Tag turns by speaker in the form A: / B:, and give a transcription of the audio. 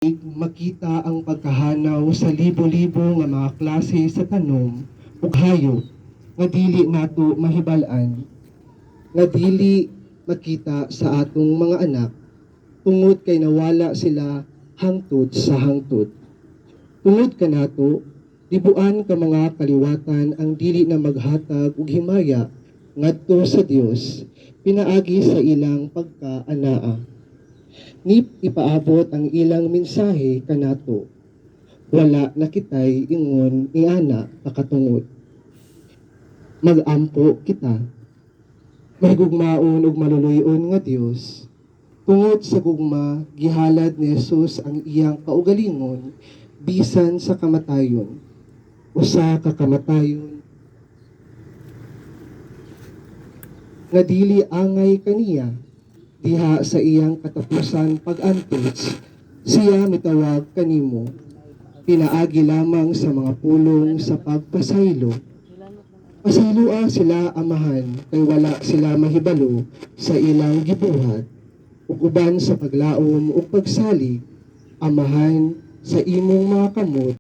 A: makita ang pagkahanaw sa libo-libo nga mga klase sa tanom ug hayop nga dili nato mahibal-an, nga dili makita sa atong mga anak tungod kay nawala sila hangtod sa hangtod. Tungod kanato, dibuan ka mga kaliwatan ang dili na maghatag og himaya ngadto sa Dios pinaagi sa ilang pagkaanaa. Nip ipaabot ang ilang mensahe kanato. Wala na kitay ingon ingana pakatungod. Magampo kita. Mahigugmaon ug maluluyon nga Dios. Tungod sa gugma gihalad ni Jesus ang iyang kaugalingon bisan sa kamatayon. Usa ka kamatayon nga dili angay kaniya. Diha sa iyang katapusan pag-antos, siya mitawag kanimo. Pinaagi lamang sa mga pulong sa pagpasaylo. Pasaylua sila amahan, kay wala sila mahibalo sa ilang gibuhat. Ug uban sa paglaom ug pagsalig, amahan sa imong mga kamot